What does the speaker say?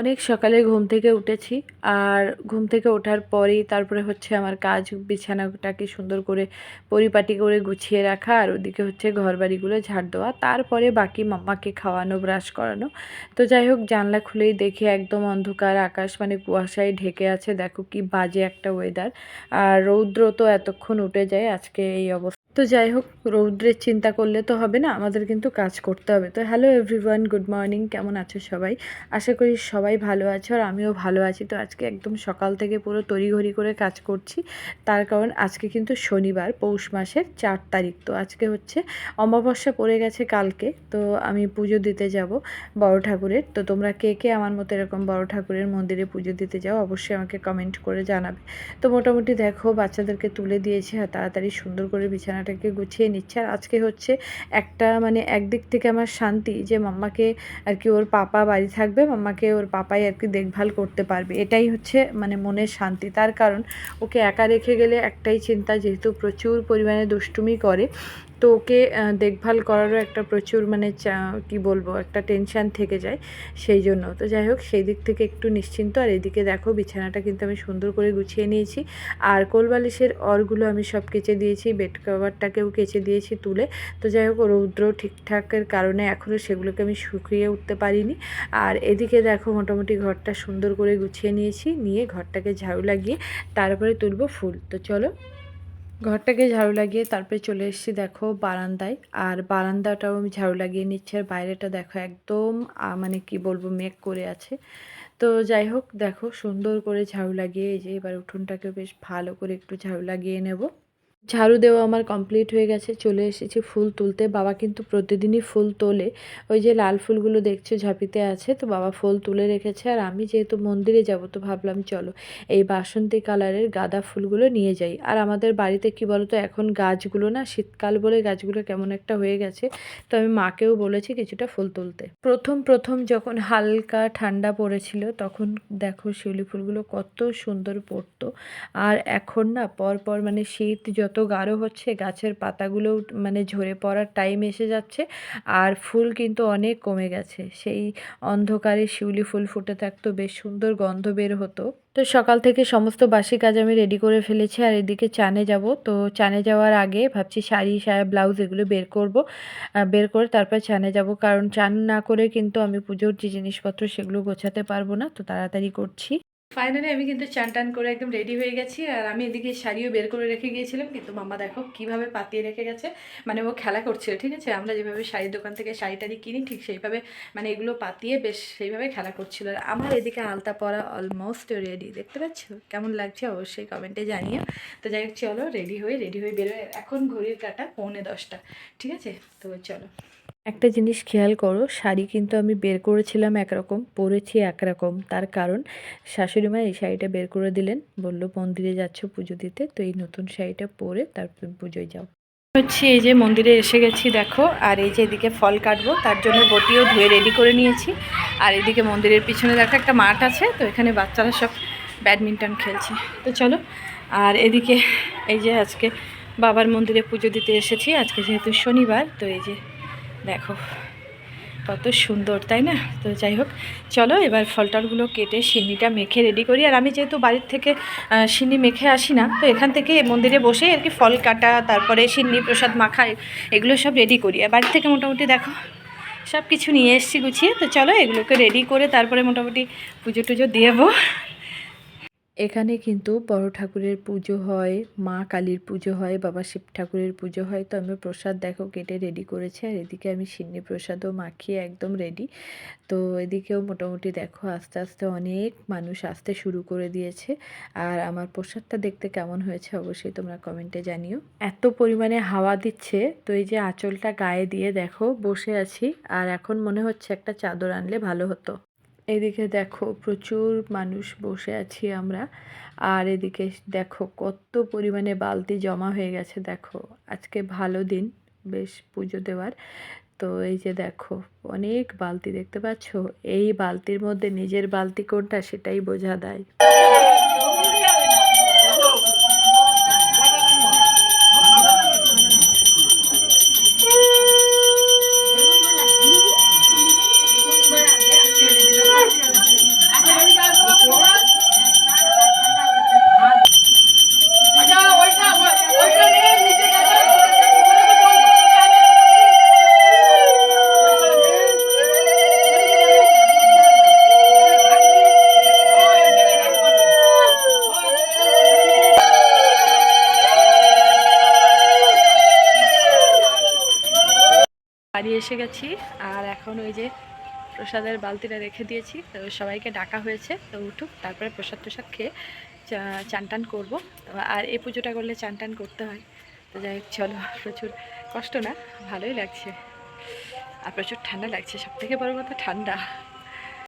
অনেক সকালে ঘুম থেকে উঠেছি। আর ঘুম থেকে ওঠার পরেই তারপরে হচ্ছে আমার কাজ, বিছানাটাকে সুন্দর করে পরিপাটি করে গুছিয়ে রাখা, আর ওদিকে হচ্ছে ঘরবাড়িগুলো ঝাড় দেওয়া, তারপরে বাকি মাম্মাকে খাওয়ানো, ব্রাশ করানো। তো যাই হোক, জানলা খুলেই দেখি একদম অন্ধকার আকাশ, মানে কুয়াশায় ঢেকে আছে। দেখো কি বাজে একটা ওয়েদার। আর রৌদ্র তো এতক্ষণ উঠে যায়, আজকে এই অবস্থা। তো যাই হোক, রৌদ্রের চিন্তা করলে তো হবে না, আমাদের কিন্তু কাজ করতে হবে। তো হ্যালো এভরিওয়ান, গুড মর্নিং, কেমন আছো সবাই? আশা করি সবাই ভালো আছো, আর আমিও ভালো আছি। তো আজকে একদম সকাল থেকে পুরো তড়িঘড়ি করে কাজ করছি, তার কারণ আজকে কিন্তু শনিবার, পৌষ মাসের 4 তারিখ। তো আজকে হচ্ছে অমাবস্যা পড়ে গেছে কালকে। তো আমি পুজো দিতে যাব বড় ঠাকুরের। তো তোমরা কে কে আমার মতো এরকম বড় ঠাকুরের মন্দিরে পুজো দিতে যাও, অবশ্যই আমাকে কমেন্ট করে জানাবে। তো মোটামুটি দেখো, বাচ্চাদেরকে তুলে দিয়েছি, আর তাড়াতাড়ি সুন্দর করে বিছানাটাকে গুছিয়ে নিচ্ছে। আর আজকে হচ্ছে একটা, মানে একদিক থেকে আমার শান্তি যে মাম্মাকে আর কি, ওর পাপা বাড়ি থাকবে, মাম্মাকে ওর পাপাই আর কি দেখভাল করতে পারবে, এটাই হচ্ছে মানে মনের শান্তি। তার কারণ ওকে একা রেখে গেলে একটাই চিন্তা, যেহেতু প্রচুর পরিমাণে দুষ্টুমি করে, তো ওকে দেখভাল করারও একটা প্রচুর মানে কি বলবো, একটা টেনশান থেকে যায় সেই জন্য। তো যাই হোক, সেই দিক থেকে একটু নিশ্চিন্ত। আর এদিকে দেখো, বিছানাটা কিন্তু আমি সুন্দর করে গুছিয়ে নিয়েছি, আর কোলবালিশের অরগুলো আমি সব কেচে দিয়েছি, বেড কভারটাকেও কেচে দিয়েছি তুলে। তো যাই হোক, রৌদ্র ঠিকঠাকের কারণে এখনও সেগুলোকে আমি শুকিয়ে উঠতে পারিনি। আর এদিকে দেখো, মোটামুটি ঘরটা সুন্দর করে গুছিয়ে নিয়েছি, নিয়ে ঘরটাকে ঝাড়ু লাগিয়ে তারপরে তুলবো ফুল। তো চলো, ঘরটাকে ঝাড়ু লাগিয়ে তারপরে চলে এসেছি দেখো বারান্দায়। আর বারান্দাটাও আমি ঝাড়ু লাগিয়ে নিচ্ছি, আর বাইরেটা দেখো একদম মানে কি বলবো, মেঘ করে আছে। তো যাই হোক, দেখো সুন্দর করে ঝাড়ু লাগিয়ে, এই যে এবার উঠোনটাকে বেশ ভালো করে একটু ঝাড়ু লাগিয়ে নেব। ঝাড়ু দেওয়া আমার কমপ্লিট হয়ে গেছে, চলে এসেছি ফুল তুলতে। বাবা কিন্তু প্রতিদিনই ফুল তোলে, ওই যে লাল ফুলগুলো দেখছো ঝাঁপিতে আছে, তো বাবা ফুল তুলে রেখেছে। আর আমি যেহেতু মন্দিরে যাব, তো ভাবলাম চলো এই বাসন্তী কালারের গাঁদা ফুলগুলো নিয়ে যাই। আর আমাদের বাড়িতে কি বলতো, এখন গাছগুলো না, শীতকাল বলে গাছগুলো কেমন একটা হয়ে গেছে। তো আমি মাকেও বলেছি কিছুটা ফুল তুলতে। প্রথম প্রথম যখন হালকা ঠান্ডা পড়েছিল, তখন দেখো শিউলি ফুলগুলো কত সুন্দর পড়তো। আর এখন না, পরপর মানে শীত যত গাঢ় হচ্ছে, গাছের পাতাগুলো মানে ঝরে পড়ার টাইম এসে যাচ্ছে, আর ফুল কিন্তু অনেক কমে গেছে। সেই অন্ধকারে শিউলি ফুল ফুটে থাকতো, বেশ সুন্দর গন্ধ বের হতো। তো সকাল থেকে সমস্ত বাসি কাজ আমি রেডি করে ফেলেছি। আর এদিকে চানে যাব, তো চানে যাওয়ার আগে ভাবছি শাড়ি, সায়া, ব্লাউজ এগুলো বের করব। বের করে তারপর চানে যাব, কারণ চান না করে কিন্তু আমি পুজোর যে জিনিসপত্র সেগুলো গোছাতে পারবো না। তো তাড়াতাড়ি করছি। ফাইনালি আমি কিন্তু চান টান করে একদম রেডি হয়ে গেছি। আর আমি এদিকে শাড়িও বের করে রেখে গিয়েছিলাম, কিন্তু মাম্মা দেখো কিভাবে পাতিয়ে রেখে গেছে। মানে ও খেলা করছিল, ঠিক আছে, আমরা যেভাবে শাড়ির দোকান থেকে শাড়ি টাড়ি কিনি ঠিক সেইভাবে, মানে এগুলো পাতিয়ে বেশ সেইভাবে খেলা করছিল। আর আমার এদিকে আলতা পরা অলমোস্ট রেডি, দেখতে পাচ্ছ কেমন লাগছে অবশ্যই কমেন্টে জানিও। তো যাই হোক, চলো রেডি হয়ে বেরোয়। এখন ঘড়ির কাঁটা 9:45, ঠিক আছে। তো চলো, একটা জিনিস খেয়াল করো, শাড়ি কিন্তু আমি বের করেছিলাম একরকম, পরেছি একরকম। তার কারণ শাশুড়ি মা এই শাড়িটা বের করে দিলেন, বলল মন্দিরে যাচ্ছ পুজো দিতে, তো এই নতুন শাড়িটা পরে তারপর পুজোয় যাও। হচ্ছে এই যে মন্দিরে এসে গেছি দেখো। আর এই যে এদিকে ফল কাটবো, তার জন্য বটিও ধুয়ে রেডি করে নিয়েছি। আর এদিকে মন্দিরের পিছনে দেখো একটা মাঠ আছে, তো এখানে বাচ্চারা সব ব্যাডমিন্টন খেলছে। তো চলো, আর এদিকে এই যে আজকে বাবার মন্দিরে পুজো দিতে এসেছি, আজকে যেহেতু শনিবার। তো এই যে দেখো কত সুন্দর, তাই না? তো যাই হোক, চলো এবার ফলটালগুলো কেটে সিন্নিটা মেখে রেডি করি। আর আমি যেহেতু বাড়ির থেকে সিন্নি মেখে আসি না, তো এখান থেকে মন্দিরে বসেই আর কি ফল কাটা, তারপরে সিন্নি প্রসাদ মাখা, এগুলো সব রেডি করি। আর বাড়ি থেকে মোটামুটি দেখো সব কিছু নিয়ে এসেছি গুছিয়ে। তো চলো এগুলোকে রেডি করে তারপরে মোটামুটি পুজো টুজো দেবো। এখানে কিন্তু বড় ঠাকুরের পুজো হয়, মা কালীর পুজো হয়, বাবা শিব ঠাকুরের পুজো হয়। তো আমি প্রসাদ দেখো কেটে রেডি করেছি, আর এদিকে আমি সিন্নি প্রসাদও মাখিয়ে একদম রেডি। তো এদিকেও মোটামুটি দেখো আস্তে আস্তে অনেক মানুষ আসতে শুরু করে দিয়েছে। আর আমার প্রসাদটা দেখতে কেমন হয়েছে অবশ্যই তোমরা কমেন্টে জানিও। এত পরিমাণে হাওয়া দিচ্ছে, তো এই যে আঁচলটা গায়ে দিয়ে দেখো বসে আছি। আর এখন মনে হচ্ছে একটা চাদর আনলে ভালো হতো। এদিকে দেখো প্রচুর মানুষ বসে আছি আমরা। আর এদিকে দেখো কত পরিমাণে বালতি জমা হয়ে গেছে। দেখো আজকে ভালো দিন বেশ পুজো দেওয়ার। তো এই যে দেখো অনেক বালতি দেখতে পাচ্ছ, এই বালতির মধ্যে নিজের বালতি কোনটা সেটাই বোঝা দেয়। বাড়ি এসে গেছি আর এখন ওই যে প্রসাদের বালতিটা রেখে দিয়েছি, তো সবাইকে ডাকা হয়েছে, তো উঠুক তারপরে প্রসাদ টসাদ খেয়ে চান টান করবো। আর এই পুজোটা করলে চান টান করতে হয়। তো যাই হোক চলো, প্রচুর কষ্ট না, ভালোই লাগছে আর প্রচুর ঠান্ডা লাগছে, সব থেকে বড় কথা ঠান্ডা।